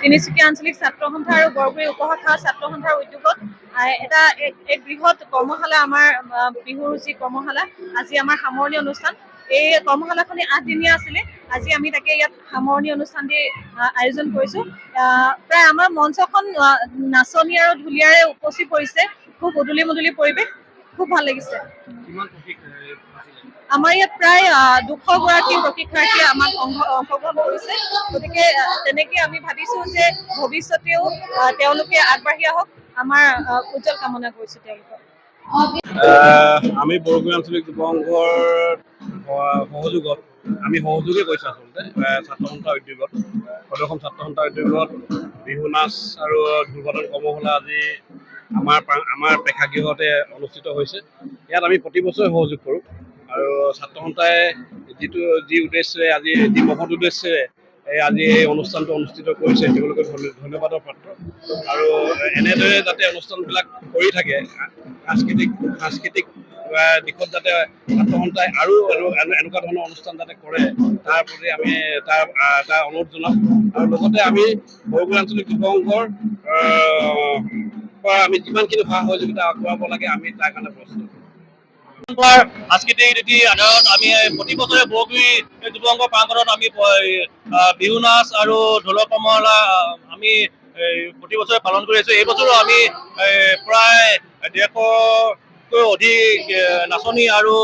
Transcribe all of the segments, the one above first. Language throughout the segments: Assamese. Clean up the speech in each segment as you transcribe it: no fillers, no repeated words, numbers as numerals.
তিনিচুকীয়া আঞ্চলিক ছাত্ৰ সন্থা আৰু বৰগুৰি উপশাখা ছাত্ৰ সন্থাৰ উদ্যোগত এটা এক বৃহৎ কৰ্মশালা আমাৰ বিহুৰ যি কৰ্মশালা আজি আমাৰ সামৰণি অনুষ্ঠান। এই কৰ্মশালাখনি 8 দিনীয়া আছিলে। আজি আমি তাকে ইয়াত সামৰণি অনুষ্ঠান দি আয়োজন কৰিছো। প্ৰায় আমাৰ মঞ্চখন নাচনী আৰু ঢুলীয়াৰে উপচি পৰিছে। খুব উদুলি মুদুলি পৰিৱেশ, খুব ভাল লাগিছে। আমাৰ ইয়াত প্ৰায় 200 গৰাকী প্ৰশিক্ষাৰ্থীয়ে আমাক অংশগ্ৰহণ কৰিছে। গতিকে তেনেকে আমি ভাবিছো যে ভৱিষ্যতেও তেওঁলোকে আগবাঢ়ি আহক, আমাৰ উজ্জ্বল কামনা কৰিছো তেওঁলোকক। আমি বৰগুৰি আঞ্চলিক যুৱ সংঘৰ সহযোগত আমি সহযোগী কৰিছো আচলতে ছাত্ৰ সন্থা উদ্যোগত প্ৰদৰ্শন ছাত্ৰ সন্থা উদ্যোগত বিহু নাচ আৰু ঢোল-বাদন কৰ্মশালা আজি আমাৰ প্ৰেক্ষাগৃহতে অনুষ্ঠিত হৈছে। ইয়াত আমি প্ৰতি বছৰে সহযোগ কৰোঁ আৰু ছাত্ৰ সন্থাই যি উদ্দেশ্যে আজি যি মহৎ উদ্দেশ্যেৰে আজি এই অনুষ্ঠানটো অনুষ্ঠিত কৰিছে তেওঁলোকে ধন্যবাদৰ পাত্ৰ। আৰু এনেদৰে যাতে অনুষ্ঠানবিলাক কৰি থাকে, সাংস্কৃতিক দিশত যাতে ছাত্ৰ সন্থাই আৰু এনেকুৱা ধৰণৰ অনুষ্ঠান যাতে কৰে তাৰ প্ৰতি আমি তাৰ অনুৰোধ জনাম। আৰু লগতে আমি বৰগুৰি আঞ্চলিক যুৱ সংঘৰ পৰা আমি যিমানখিনি সহায় সহযোগিতা আগবঢ়াব লাগে আমি তাৰ কাৰণে প্ৰস্তুত। সাংস্কৃতিক ৰীতি আধাৰত আমি প্ৰতি বছৰে বৰগুৰি যুৱ সংঘৰ প্ৰাংগণত আমি বিহু নাচ আৰু ঢোলৰ কৰ্মশালা আমি প্ৰতি বছৰে পালন কৰি আছো। এই বছৰো আমি প্ৰায় 150তকৈ অধিক নাচনী আৰু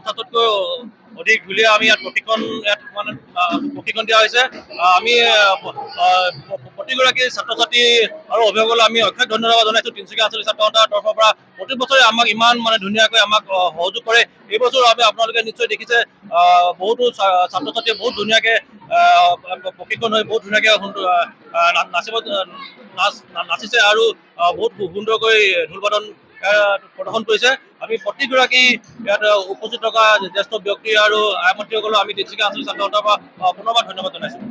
50তকৈ অধিক ঢুলীয়া আমি ইয়াত প্ৰশিক্ষণ দিয়া হৈছে। আমি প্ৰতিগৰাকী ছাত্ৰ ছাত্ৰী আৰু অভিভাৱকলৈ আমি অশেষ ধন্যবাদ জনাইছোঁ তিনিচুকীয়া আঞ্চলিক ছাত্ৰ সন্থাৰ তৰফৰ পৰা। প্ৰতি বছৰে আমাক ইমান ধুনীয়াকৈ আমাক সহযোগ কৰে। এই বছৰ আপোনালোকে নিশ্চয় দেখিছে বহুতো ছাত্ৰ ছাত্ৰীয়ে বহুত ধুনীয়াকৈ প্ৰশিক্ষণ হৈ বহুত ধুনীয়াকৈ নাচিছে আৰু বহুত সুন্দৰকৈ ঢোল বাদন প্ৰদৰ্শন কৰিছে। আমি প্ৰতিগৰাকী ইয়াত উপস্থিত থকা জ্যেষ্ঠ ব্যক্তি আৰু আই মন্ত্ৰীসকলক আমি তিনিচুকীয়া আঞ্চলিক ছাত্ৰ সন্থাৰ পৰা পুনৰবাৰ ধন্যবাদ জনাইছোঁ।